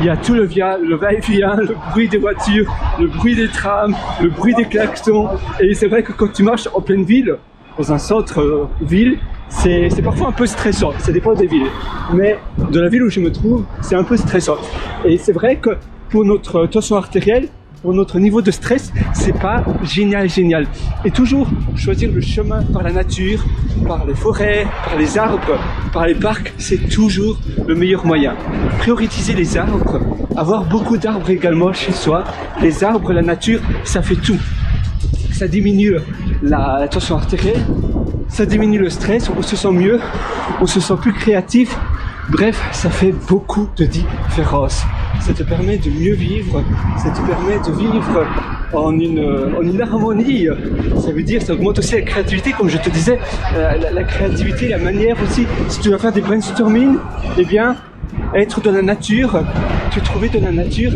il y a tout le va-et-vient, le bruit des voitures, le bruit des trams, le bruit des klaxons. Et c'est vrai que quand tu marches en pleine ville, dans un centre-ville, c'est parfois un peu stressant, ça dépend des villes. Mais dans la ville où je me trouve, c'est un peu stressant. Et c'est vrai que pour notre tension artérielle, pour notre niveau de stress, c'est pas génial. Et toujours choisir le chemin par la nature, par les forêts, par les arbres, par les parcs, c'est toujours le meilleur moyen. Prioriser les arbres, avoir beaucoup d'arbres également chez soi. Les arbres, la nature, ça fait tout. Ça diminue la tension artérielle, ça diminue le stress, on se sent mieux, on se sent plus créatif. Bref, ça fait beaucoup de différence. Ça te permet de mieux vivre, ça te permet de vivre en une harmonie. Ça veut dire, ça augmente aussi la créativité, comme je te disais, la créativité, la manière aussi, si tu vas faire des brainstorming, eh bien, être dans la nature, te trouver dans la nature,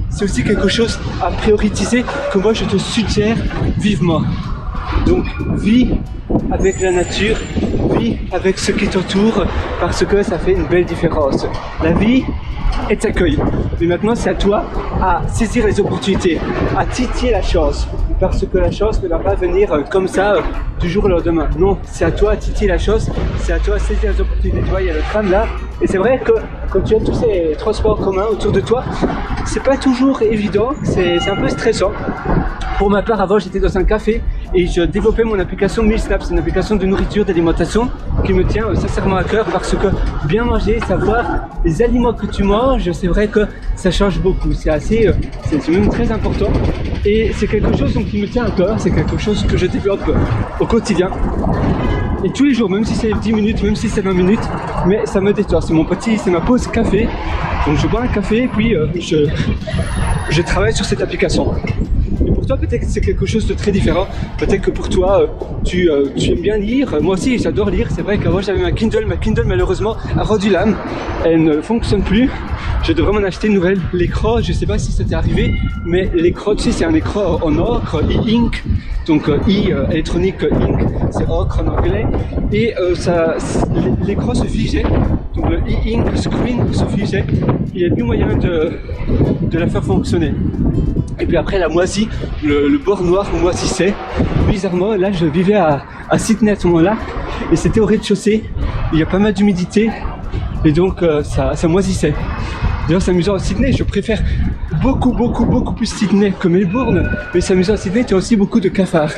c'est aussi quelque chose à prioriser que moi je te suggère vivement. Donc, vis avec la nature, vis avec ce qui t'entoure, parce que ça fait une belle différence. La vie, et t'accueille. Mais maintenant, c'est à toi à saisir les opportunités, à titiller la chance. Parce que la chance ne va pas venir comme ça du jour au lendemain. Non, c'est à toi à titiller la chance, c'est à toi à saisir les opportunités. Tu vois, il y a le tram là. Et c'est vrai que quand tu as tous ces transports communs autour de toi, c'est pas toujours évident, c'est un peu stressant. Pour ma part, avant, j'étais dans un café et je développais mon application Mealsnap. C'est une application de nourriture, d'alimentation qui me tient sincèrement à cœur parce que bien manger, savoir les aliments que tu manges, c'est vrai que ça change beaucoup. C'est même très important et c'est quelque chose qui me tient à cœur. C'est quelque chose que je développe au quotidien. Et tous les jours, même si c'est 10 minutes, même si c'est 20 minutes, mais ça me détend. C'est ma pause café. Donc je bois un café et puis je travaille sur cette application. Et pour toi, peut-être que c'est quelque chose de très différent. Peut-être que pour toi, tu aimes bien lire. Moi aussi, j'adore lire. C'est vrai qu'avant, j'avais ma Kindle. Ma Kindle, malheureusement, a rendu l'âme. Elle ne fonctionne plus. Je devrais m'en acheter une nouvelle. L'écran, je ne sais pas si ça t'est arrivé, mais l'écran, tu sais, c'est un écran en ocre, e-ink. Donc, électronique, ink, c'est ocre en anglais. Et l'écran se figeait. Donc, le e-ink screen se figeait. Il n'y a plus moyen de la faire fonctionner. Et puis après, la moisie, le bord noir moisissait. Bizarrement, là, je vivais à Sydney à ce moment-là. Et c'était au rez-de-chaussée. Il y a pas mal d'humidité. Et donc, ça moisissait. D'ailleurs, c'est amusant à Sydney. Je préfère beaucoup plus Sydney que Melbourne. Mais c'est amusant à Sydney, tu as aussi beaucoup de cafards.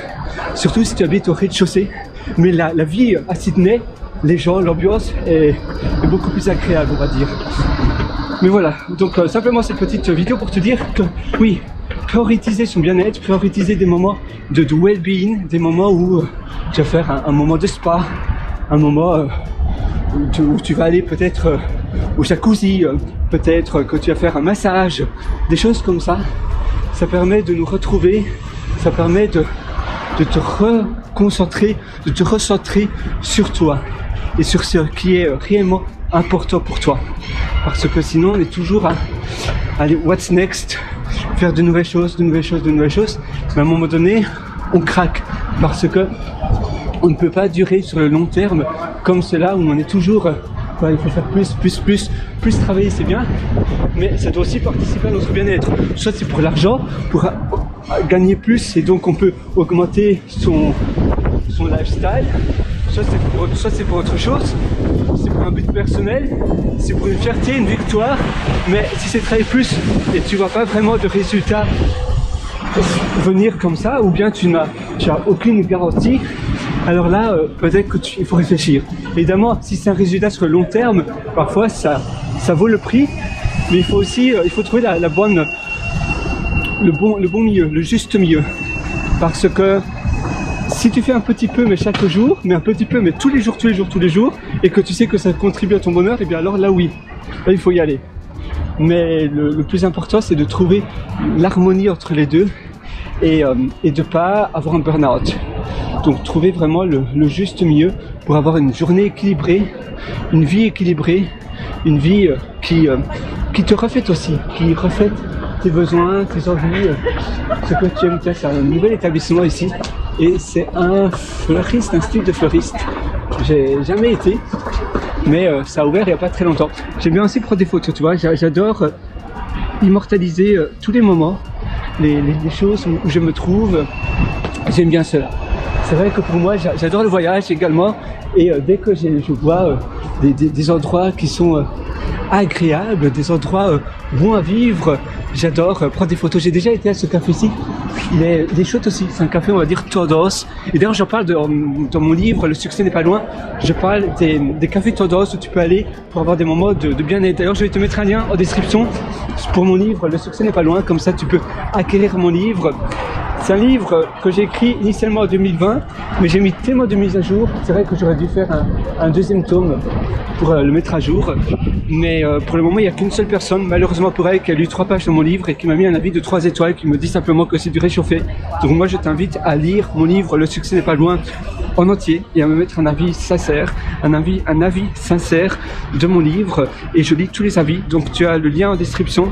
Surtout si tu habites au rez-de-chaussée. Mais la vie à Sydney, les gens, l'ambiance est beaucoup plus agréable, on va dire. Mais voilà, donc simplement cette petite vidéo pour te dire que oui, prioriser son bien-être, prioriser des moments de well-being, des moments où tu vas faire un moment de spa, un moment où tu vas aller peut-être au jacuzzi, peut-être que tu vas faire un massage, des choses comme ça. Ça permet de nous retrouver, ça permet de te reconcentrer, de te recentrer sur toi et sur ce qui est réellement important pour toi. Parce que sinon on est toujours à aller what's next, faire de nouvelles choses. Mais à un moment donné, on craque parce que on ne peut pas durer sur le long terme comme cela où on est toujours il faut faire plus travailler, c'est bien, mais ça doit aussi participer à notre bien-être. Soit c'est pour l'argent, pour gagner plus et donc on peut augmenter son lifestyle, soit c'est pour autre chose, c'est pour un but personnel, c'est pour une fierté, une victoire, mais si c'est travailler plus et tu vois pas vraiment de résultats venir comme ça, ou bien tu n'as aucune garantie, alors là, peut-être qu'il faut réfléchir. Évidemment, si c'est un résultat sur le long terme, parfois ça vaut le prix, mais il faut trouver le bon milieu, le juste milieu. Parce que si tu fais un petit peu, mais chaque jour, mais tous les jours, et que tu sais que ça contribue à ton bonheur, et bien alors là oui, là il faut y aller. Mais le plus important, c'est de trouver l'harmonie entre les deux et de pas avoir un burn-out. Donc trouver vraiment le juste milieu pour avoir une journée équilibrée, une vie équilibrée, une vie qui te reflète aussi, qui reflète tes besoins, tes envies, ce que tu aimes. C'est un nouvel établissement ici et c'est un style de fleuriste. J'ai jamais été, mais ça a ouvert il n'y a pas très longtemps. J'aime bien aussi prendre des photos, tu vois, j'adore immortaliser tous les moments, les choses où je me trouve. J'aime bien cela. C'est vrai que pour moi, j'adore le voyage également. Et dès que je vois des endroits qui sont agréables, des endroits bons à vivre, j'adore prendre des photos. J'ai déjà été à ce café-ci. Il est chouette aussi. C'est un café, on va dire, Todos. Et d'ailleurs, j'en parle dans mon livre, Le succès n'est pas loin. Je parle des cafés Todos où tu peux aller pour avoir des moments de bien-être. D'ailleurs, je vais te mettre un lien en description pour mon livre, Le succès n'est pas loin. Comme ça, tu peux acquérir mon livre. C'est un livre que j'ai écrit initialement en 2020, mais j'ai mis tellement de mises à jour. C'est vrai que j'aurais dû faire un deuxième tome pour le mettre à jour. Mais pour le moment, il n'y a qu'une seule personne, malheureusement pour elle, qui a lu 3 pages de mon livre et qui m'a mis un avis de 3 étoiles, qui me dit simplement que c'est du réchauffé. Donc moi, je t'invite à lire mon livre, Le succès n'est pas loin, en entier, et à me mettre un avis sincère, un avis sincère de mon livre. Et je lis tous les avis. Donc tu as le lien en description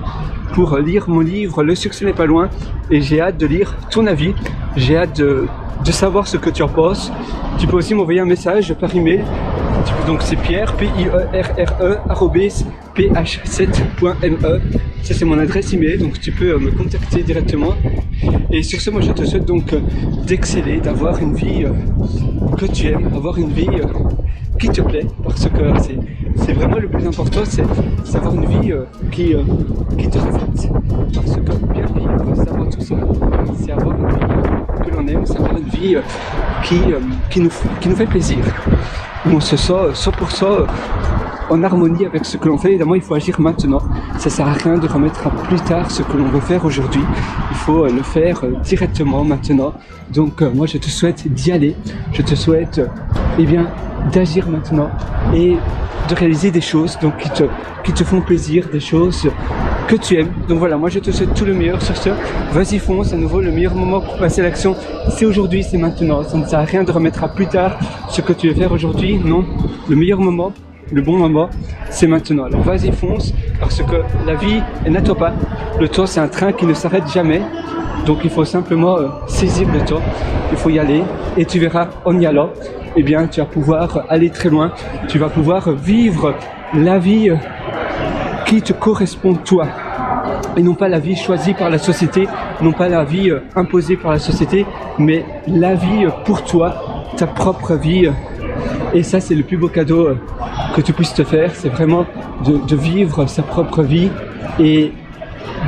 pour lire mon livre, Le succès n'est pas loin. Et j'ai hâte de lire ton avis. J'ai hâte de savoir ce que tu en penses. Tu peux aussi m'envoyer un message par email. Donc c'est Pierre, Pierre, ph7.me. Ça c'est mon adresse email, donc tu peux me contacter directement. Et sur ce, moi je te souhaite donc d'exceller, d'avoir une vie que tu aimes, avoir une vie qui te plaît, parce que c'est vraiment le plus important, c'est avoir une vie qui te reflète. Parce que bien vivre, c'est avant tout ça. C'est avoir une vie que l'on aime, c'est avoir une vie qui nous fait plaisir. Où on se sent 100% en harmonie avec ce que l'on fait. Évidemment, il faut agir maintenant. Ça sert à rien de remettre à plus tard ce que l'on veut faire aujourd'hui. Il faut le faire directement maintenant. Donc, moi, je te souhaite d'y aller. Je te souhaite, d'agir maintenant et de réaliser des choses donc qui te font plaisir, des choses que tu aimes. Donc voilà, moi je te souhaite tout le meilleur sur ce. Vas-y, fonce, à nouveau, le meilleur moment pour passer à l'action, c'est aujourd'hui, c'est maintenant. Ça ne sert à rien de remettre à plus tard ce que tu veux faire aujourd'hui. Non, le meilleur moment, le bon moment, c'est maintenant. Alors vas-y, fonce, parce que la vie, elle n'attend pas. Le temps, c'est un train qui ne s'arrête jamais. Donc il faut simplement saisir le temps, il faut y aller, et tu verras, en y allant, tu vas pouvoir aller très loin, tu vas pouvoir vivre la vie qui te correspond toi, et non pas la vie choisie par la société, non pas la vie imposée par la société, mais la vie pour toi, ta propre vie. Et ça, c'est le plus beau cadeau que tu puisses te faire, c'est vraiment de vivre sa propre vie et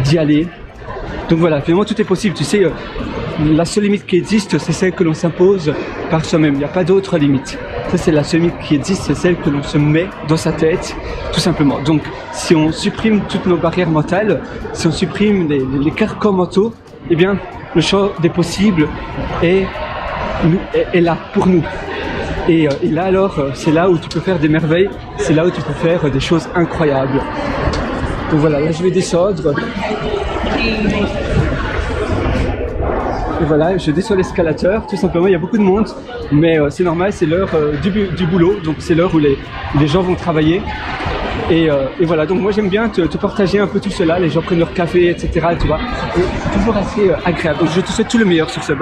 d'y aller. Donc voilà, finalement tout est possible, tu sais, la seule limite qui existe, c'est celle que l'on s'impose par soi-même, il n'y a pas d'autre limite. Ça, c'est la seule limite qui existe, c'est celle que l'on se met dans sa tête, tout simplement. Donc, si on supprime toutes nos barrières mentales, si on supprime les carcans mentaux, le champ des possibles est là pour nous. Et là alors, c'est là où tu peux faire des merveilles, c'est là où tu peux faire des choses incroyables. Donc voilà, là je vais descendre. Et voilà, je descends l'escalateur, tout simplement, il y a beaucoup de monde, mais c'est normal, c'est l'heure du boulot, donc c'est l'heure où les gens vont travailler. Et voilà, donc moi j'aime bien te partager un peu tout cela, les gens prennent leur café, etc. Tu vois, et c'est toujours assez agréable. Donc je te souhaite tout le meilleur sur ce.